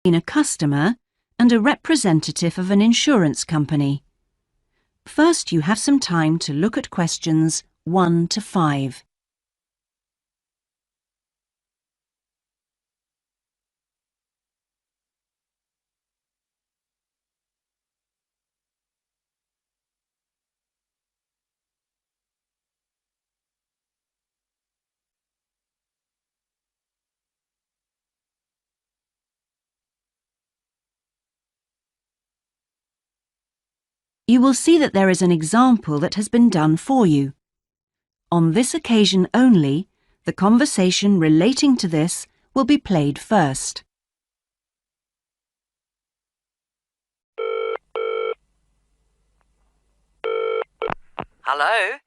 A customer and a representative of an insurance company. First, you have some time to look at questions 1 to 5. You will see that there is an example that has been done for you. On this occasion only, the conversation relating to this will be played first. Hello?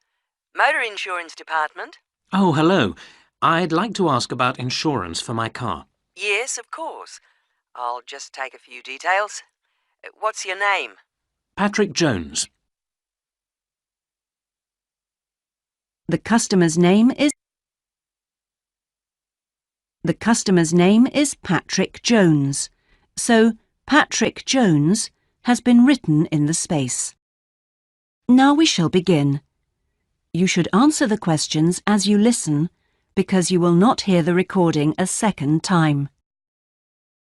Motor Insurance Department? Oh, hello. I'd like to ask about insurance for my car. Yes, of course. I'll just take a few details. What's your name? Patrick Jones. The customer's name is Patrick Jones, so Patrick Jones has been written in the space. Now we shall begin. You should answer the questions as you listen, because you will not hear the recording a second time.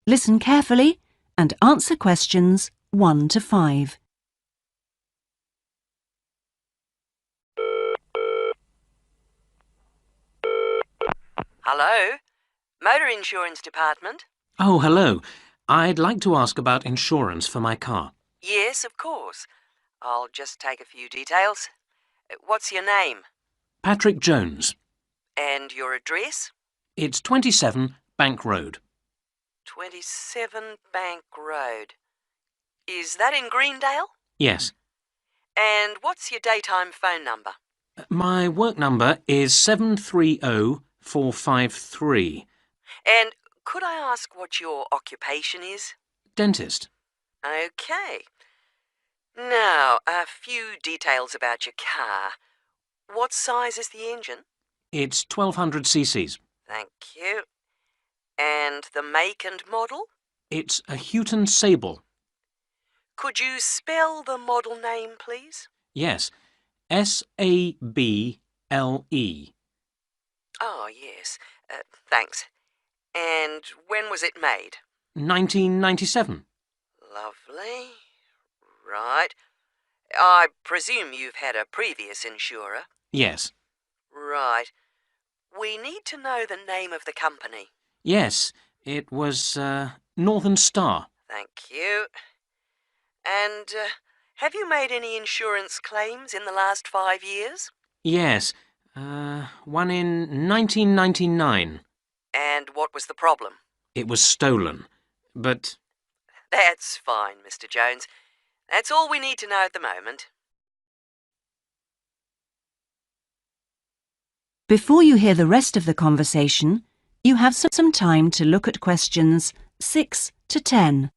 Listen carefully and answer questions 1 to 5. Hello? Motor Insurance Department? Oh, hello. I'd like to ask about insurance for my car. Yes, of course. I'll just take a few details. What's your name? Patrick Jones. And your address? It's 27 Bank Road. 27 Bank Road. Is that in Greendale? Yes. And what's your daytime phone number? My work number is 730453. And could I ask what your occupation is? Dentist. OK. Now, a few details about your car. What size is the engine? It's 1200 cc's. Thank you. And the make and model? It's a Houghton Sable. Could you spell the model name, please? Yes. S-A-B-L-E. Oh, yes. Thanks. And when was it made? 1997. Lovely. Right. I presume you've had a previous insurer? Yes. Right. We need to know the name of the company. Yes, it was Northern Star. Thank you. And have you made any insurance claims in the last 5 years? Yes, one in 1999. And what was the problem? It was stolen, but... That's fine, Mr. Jones. That's all we need to know at the moment. Before you hear the rest of the conversation, you have some time to look at questions 6 to 10.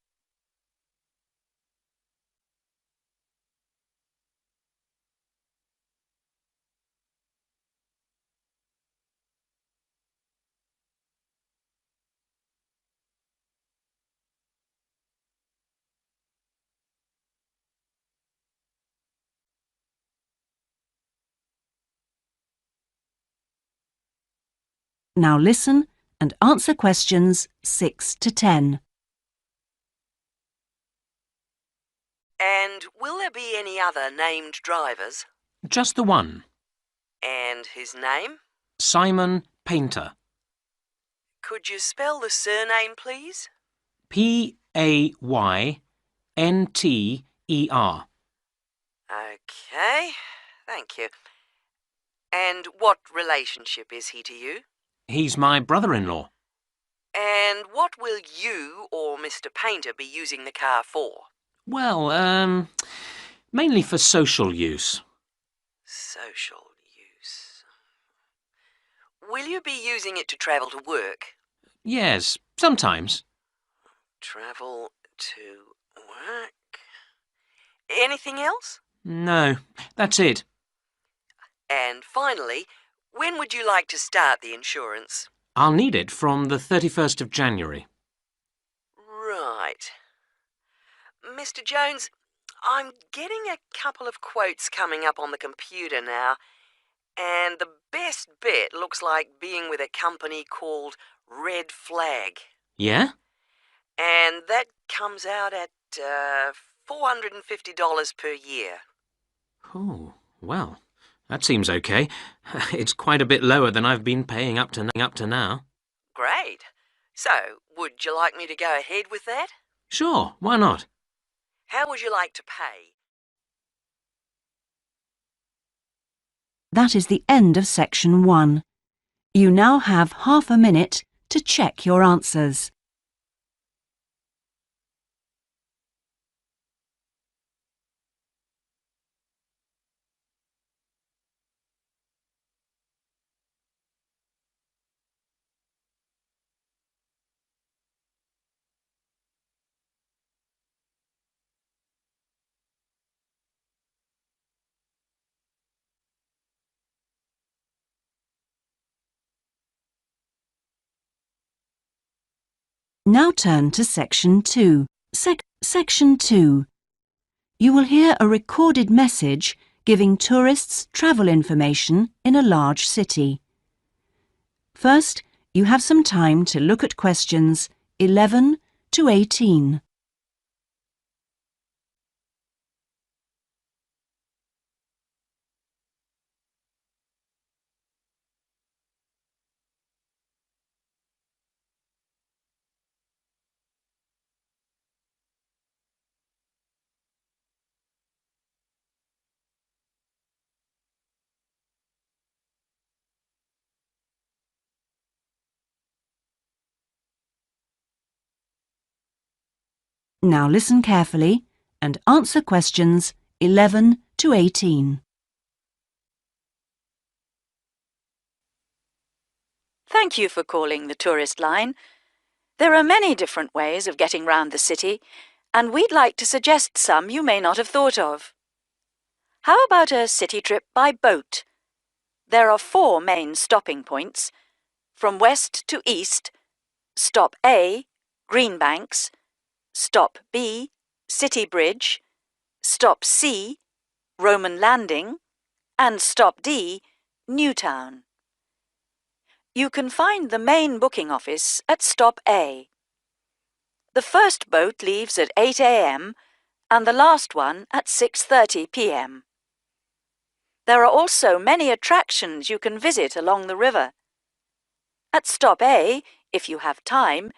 Now listen and answer questions 6 to 10. And will there be any other named drivers? Just the one. And his name? Simon Painter. Could you spell the surname, please? P-A-Y-N-T-E-R. OK, thank you. And what relationship is he to you? He's my brother-in-law. And what will you or Mr. Painter be using the car for? Well, mainly for social use. Social use. Will you be using it to travel to work? Yes, sometimes. Travel to work. Anything else? No, that's it. And finally, when would you like to start the insurance? I'll need it from the 31st of January. Right. Right. Mr. Jones, I'm getting a couple of quotes coming up on the computer now, and the best bit looks like being with a company called Red Flag. Yeah? And that comes out at $450 per year. Oh, well, that seems okay. It's quite a bit lower than I've been paying up to now. Great. So, would you like me to go ahead with that? Sure, why not? How would you like to pay? That is the end of section 1. You now have half a minute to check your answers. Now turn to section 2. Section 2. You will hear a recorded message giving tourists travel information in a large city. First, you have some time to look at questions 11 to 18. Now listen carefully and answer questions 11 to 18. Thank you for calling the tourist line. There are many different ways of getting round the city, and we'd like to suggest some you may not have thought of. How about a city trip by boat? There are 4 main stopping points. From west to east, Stop A, Greenbanks, Stop B, City Bridge, Stop C, Roman Landing, and Stop D, Newtown. You can find the main booking office at Stop A. The first boat leaves at 8 a.m. and the last one at 6:30 p.m. There are also many attractions you can visit along the river. At Stop A, if you have time,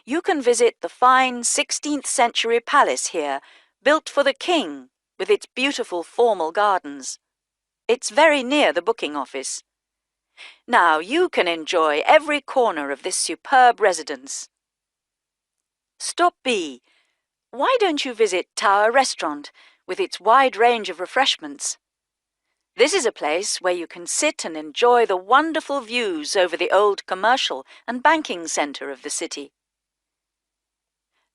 you can visit the fine 16th century palace here, built for the king, with its beautiful formal gardens. It's very near the booking office. Now you can enjoy every corner of this superb residence. Stop B. Why don't you visit Tower Restaurant with its wide range of refreshments? This is a place where you can sit and enjoy the wonderful views over the old commercial and banking centre of the city.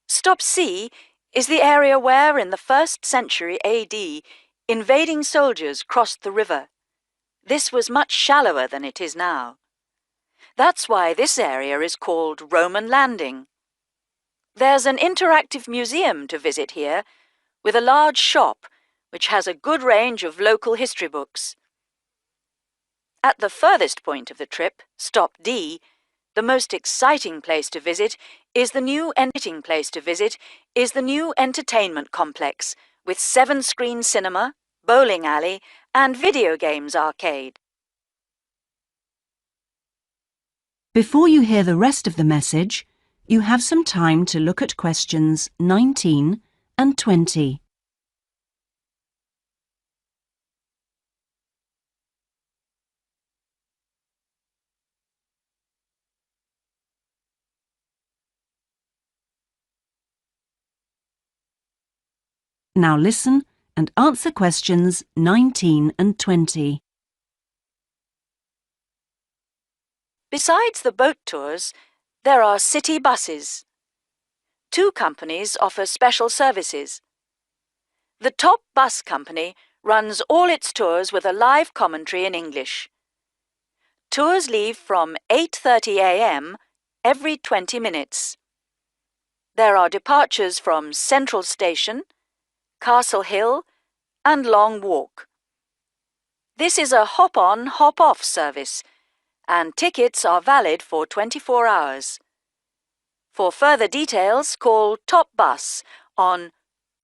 Stop C is the area where, in the 1st century AD, invading soldiers crossed the river. This was much shallower than it is now. That's why this area is called Roman Landing. There's an interactive museum to visit here, with a large shop which has a good range of local history books. At the furthest point of the trip, Stop D, the most exciting place to visit is the new entertainment complex with 7-screen cinema, bowling alley, and video games arcade. Before you hear the rest of the message, you have some time to look at questions 19 and 20. Now listen and answer questions 19 and 20. Besides the boat tours, there are city buses. 2 companies offer special services. The top bus company runs all its tours with a live commentary in English. Tours leave from 8:30 a.m. every 20 minutes. There are departures from Central Station, Castle Hill, and Long Walk. This is a hop-on, hop-off service, and tickets are valid for 24 hours. For further details, call Top Bus on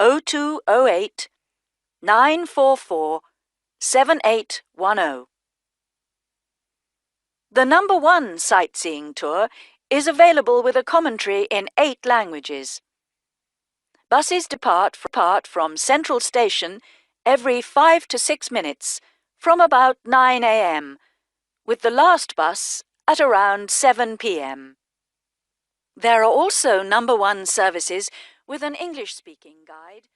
0208 944 7810. The number 1 sightseeing tour is available with a commentary in 8 languages. Buses depart from Central Station every 5 to 6 minutes from about 9 a.m., with the last bus at around 7 p.m. There are also number 1 services with an English-speaking guide.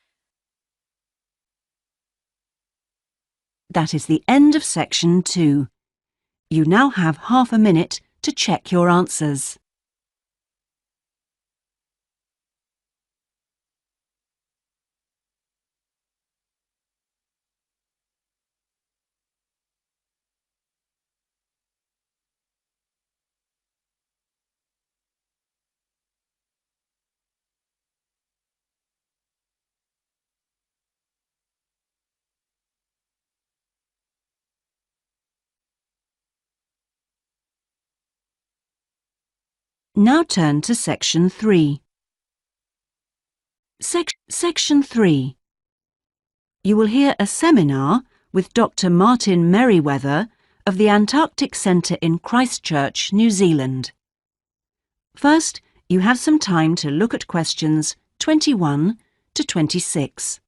That is the end of section 2. You now have half a minute to check your answers. Now turn to section 3. Section 3. You will hear a seminar with Dr. Martin Merriweather of the Antarctic Centre in Christchurch, New Zealand. First, you have some time to look at questions 21 to 26.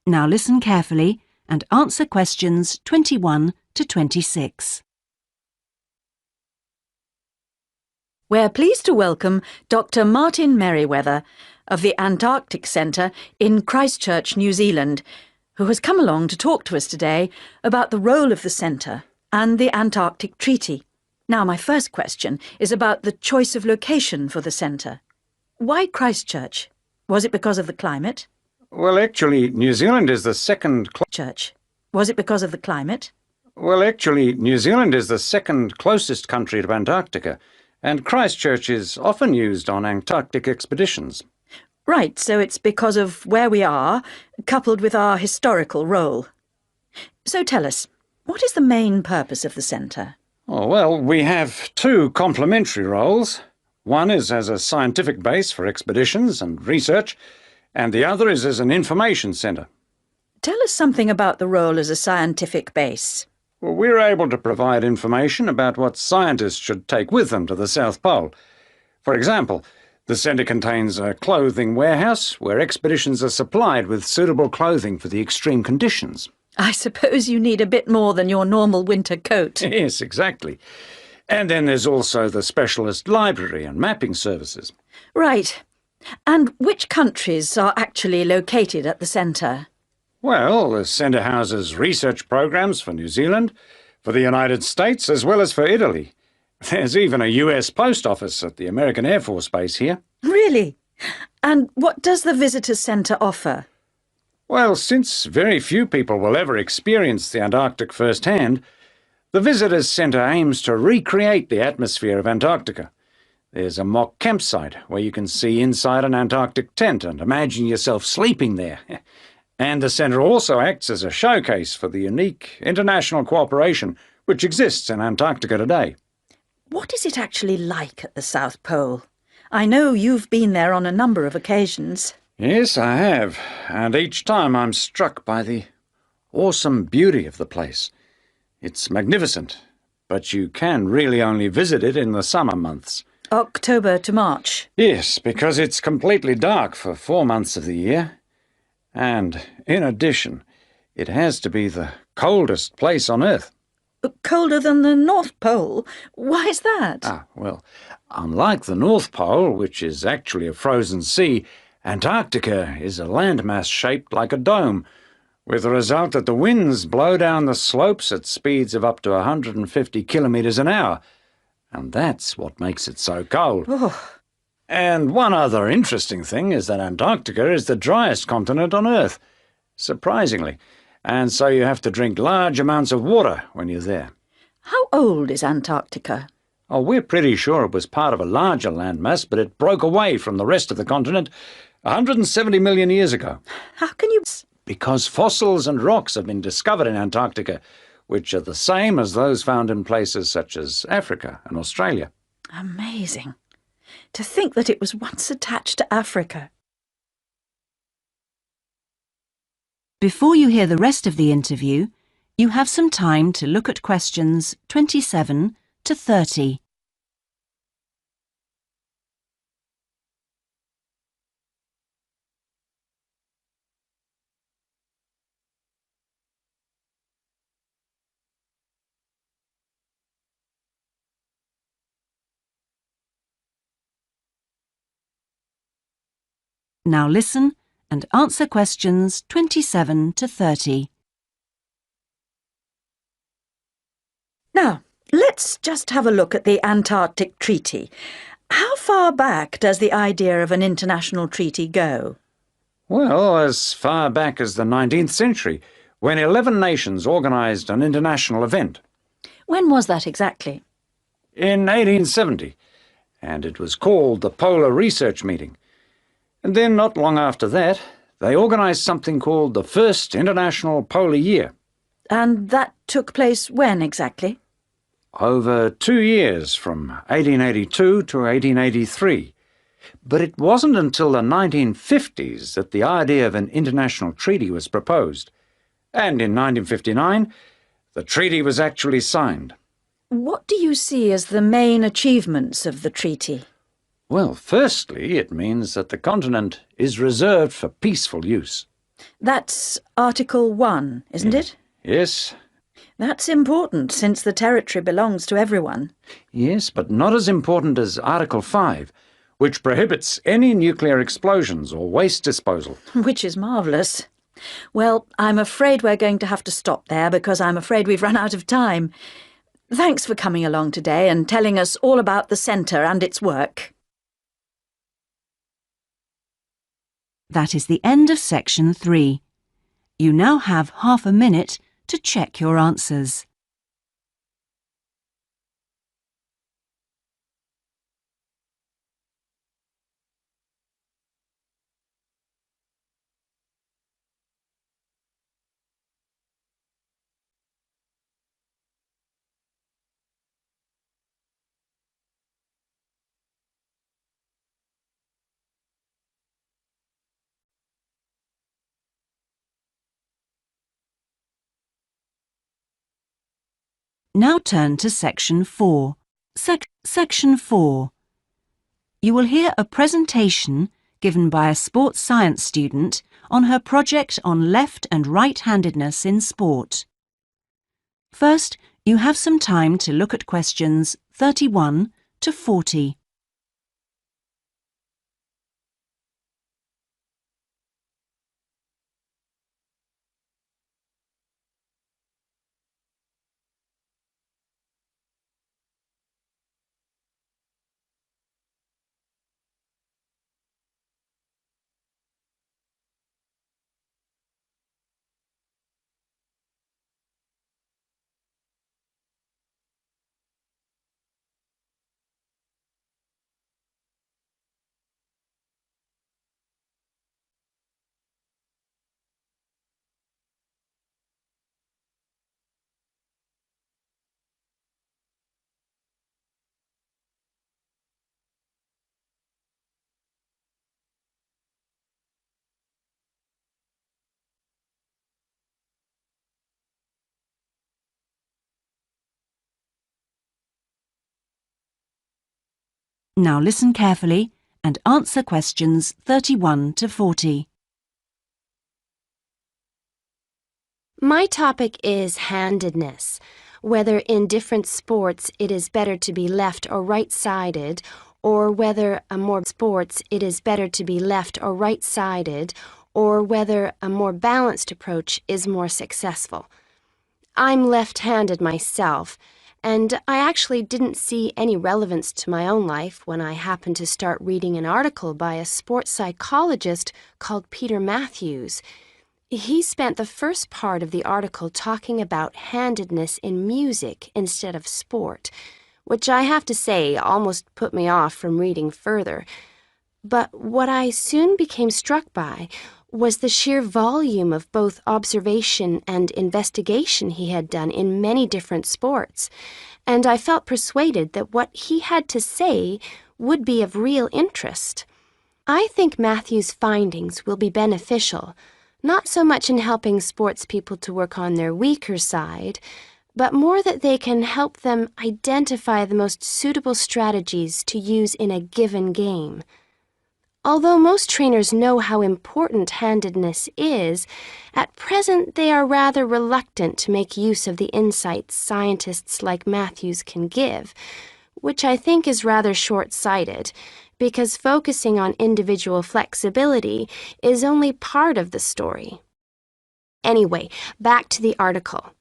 Now listen carefully and answer questions 21 to 26. We're pleased to welcome Dr. Martin Merriweather of the Antarctic Centre in Christchurch, New Zealand, who has come along to talk to us today about the role of the centre and the Antarctic Treaty. Now, my first question is about the choice of location for the centre. Why Christchurch? Was it because of the climate? Well, actually, New Zealand is the second... Was it because of the climate? Well, actually, New Zealand is the second closest country to Antarctica, and Christchurch is often used on Antarctic expeditions. Right, so it's because of where we are, coupled with our historical role. So tell us, what is the main purpose of the centre? Oh, well, we have 2 complementary roles. One is as a scientific base for expeditions and research, and the other is as an information centre. Tell us something about the role as a scientific base. Well, we're able to provide information about what scientists should take with them to the South Pole. For example, the centre contains a clothing warehouse where expeditions are supplied with suitable clothing for the extreme conditions. I suppose you need a bit more than your normal winter coat. Yes, exactly. And then there's also the specialist library and mapping services. Right. And which countries are actually located at the centre? Well, the centre houses research programs for New Zealand, for the United States, as well as for Italy. There's even a US post office at the American Air Force Base here. Really? And what does the visitor centre offer? Well, since very few people will ever experience the Antarctic firsthand, the Visitors Centre aims to recreate the atmosphere of Antarctica. There's a mock campsite where you can see inside an Antarctic tent and imagine yourself sleeping there. And the centre also acts as a showcase for the unique international cooperation which exists in Antarctica today. What is it actually like at the South Pole? I know you've been there on a number of occasions. Yes, I have, and each time I'm struck by the awesome beauty of the place. It's magnificent, but you can really only visit it in the summer months. October to March. Yes, because it's completely dark for 4 months of the year. And, in addition, it has to be the coldest place on Earth. Colder than the North Pole? Why is that? Well, unlike the North Pole, which is actually a frozen sea, Antarctica is a landmass shaped like a dome, with the result that the winds blow down the slopes at speeds of up to 150 kilometres an hour. And that's what makes it so cold. Oh, And one other interesting thing is that Antarctica is the driest continent on Earth, surprisingly. And so you have to drink large amounts of water when you're there. how old is Antarctica? Oh, we're pretty sure it was part of a larger landmass, but it broke away from the rest of the continent 170 million years ago. How can you... Because fossils and rocks have been discovered in Antarctica, which are the same as those found in places such as Africa and Australia. Amazing. To think that it was once attached to Africa. Before you hear the rest of the interview, you have some time to look at questions 27 to 30. Now listen and answer questions 27 to 30. Now, let's just have a look at the Antarctic Treaty. How far back does the idea of an international treaty go? Well, as far back as the 19th century, when 11 nations organised an international event. When was that exactly? In 1870, and it was called the Polar Research Meeting. And then, not long after that, they organised something called the First International Polar Year. And that took place when exactly? Over 2 years, from 1882 to 1883. But it wasn't until the 1950s that the idea of an international treaty was proposed. And in 1959, the treaty was actually signed. What do you see as the main achievements of the treaty? Well, firstly, it means that the continent is reserved for peaceful use. That's Article 1, isn't it? Yes, That's important, since the territory belongs to everyone. yes, but not as important as Article 5, which prohibits any nuclear explosions or waste disposal. Which is marvellous. Well, I'm afraid we're going to have to stop there because I'm afraid we've run out of time. Thanks for coming along today and telling us all about the centre and its work. That is the end of section 3. You now have half a minute to check your answers. Now turn to section 4. Section 4. You will hear a presentation given by a sports science student on her project on left and right-handedness in sport. First, you have some time to look at questions 31 to 40. Now listen carefully and answer questions 31 to 40. My topic is handedness, whether in different sports it is better to be left or right-sided, or whether a more balanced approach is more successful. I'm left-handed myself, and I actually didn't see any relevance to my own life when I happened to start reading an article by a sports psychologist called Peter Matthews. He spent the first part of the article talking about handedness in music instead of sport, which I have to say almost put me off from reading further. But what I soon became struck by was the sheer volume of both observation and investigation he had done in many different sports, and I felt persuaded that what he had to say would be of real interest. I think Matthew's findings will be beneficial, not so much in helping sports people to work on their weaker side, but more that they can help them identify the most suitable strategies to use in a given game. Although most trainers know how important handedness is, at present they are rather reluctant to make use of the insights scientists like Matthews can give, which I think is rather short-sighted, because focusing on individual flexibility is only part of the story. Anyway, back to the article.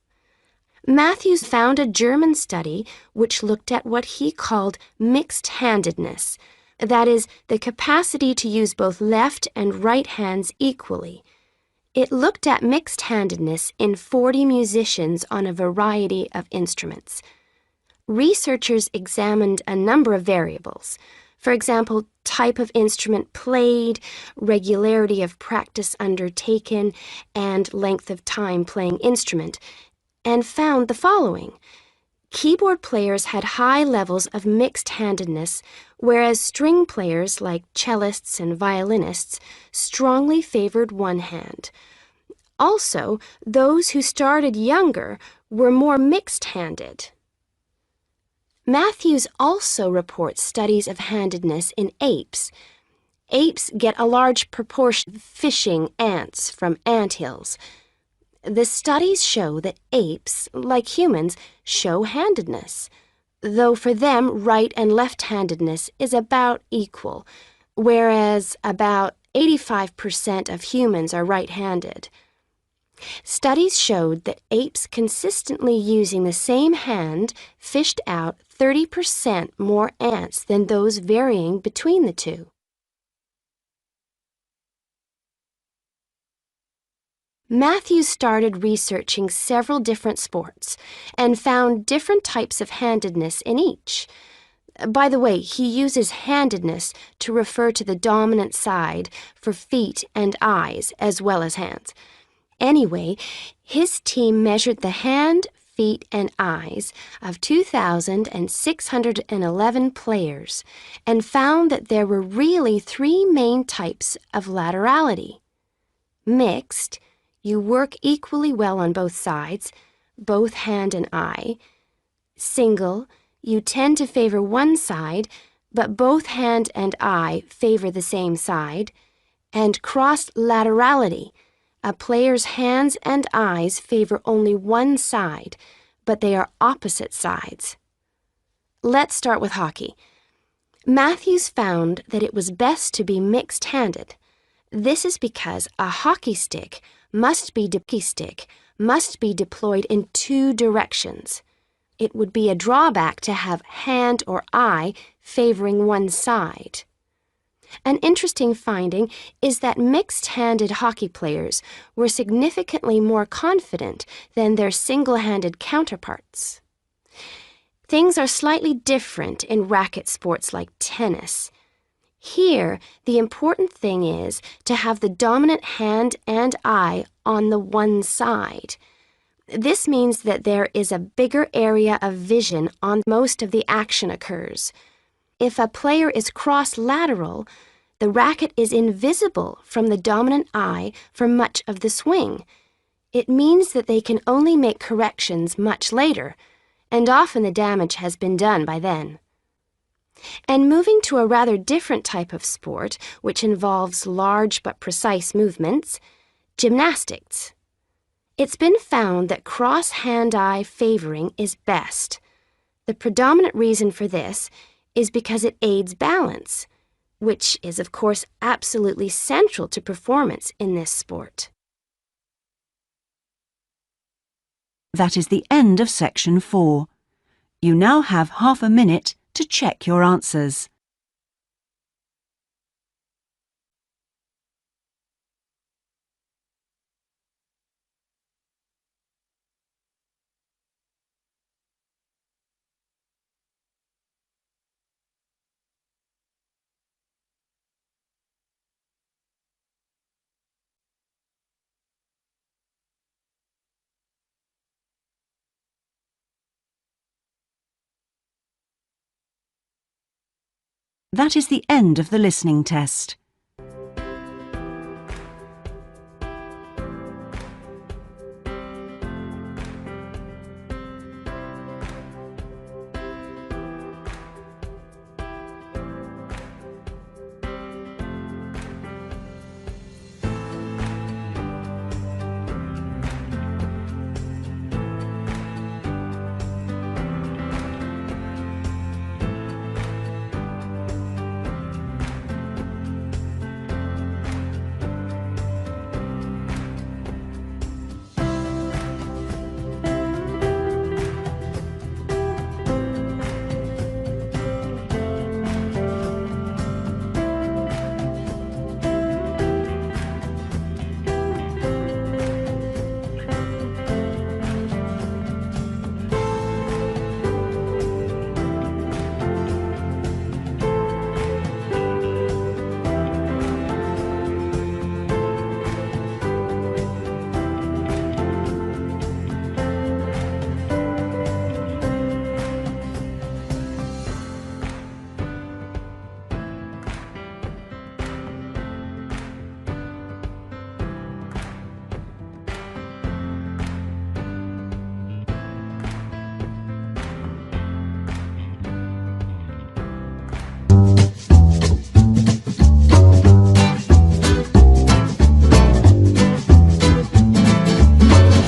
Matthews found a German study which looked at what he called mixed-handedness, that is, the capacity to use both left and right hands equally. It looked at mixed-handedness in 40 musicians on a variety of instruments. Researchers examined a number of variables. For example, type of instrument played, regularity of practice undertaken, and length of time playing instrument, and found the following. Keyboard players had high levels of mixed-handedness, whereas string players like cellists and violinists strongly favored one hand. Also, those who started younger were more mixed-handed. Matthews also reports studies of handedness in apes. Apes get a large proportion of fishing ants from anthills. The studies show that apes, like humans, show handedness, though for them right and left-handedness is about equal, whereas about 85% of humans are right-handed. Studies showed that apes consistently using the same hand fished out 30% more ants than those varying between the two. Matthews started researching several different sports and found different types of handedness in each. By the way, he uses handedness to refer to the dominant side for feet and eyes as well as hands. Anyway, his team measured the hand, feet, and eyes of 2,611 players and found that there were really three main types of laterality. Mixed, you work equally well on both sides, both hand and eye. Single, you tend to favor one side, but both hand and eye favor the same side. And cross-laterality, a player's hands and eyes favor only one side, but they are opposite sides. Let's start with hockey. Matthews found that it was best to be mixed-handed. This is because a hockey stick must be deployed in two directions. It would be a drawback to have hand or eye favoring one side. An interesting finding is that mixed-handed hockey players were significantly more confident than their single-handed counterparts. Things are slightly different in racket sports like tennis. Here, the important thing is to have the dominant hand and eye on the one side. This means that there is a bigger area of vision on most of the action occurs. If a player is cross-lateral, the racket is invisible from the dominant eye for much of the swing. It means that they can only make corrections much later, and often the damage has been done by then. And moving to a rather different type of sport, which involves large but precise movements, gymnastics. It's been found that cross-hand-eye favoring is best. The predominant reason for this is because it aids balance, which is, of course, absolutely central to performance in this sport. That is the end of section 4. You now have half a minute to check your answers. That is the end of the listening test.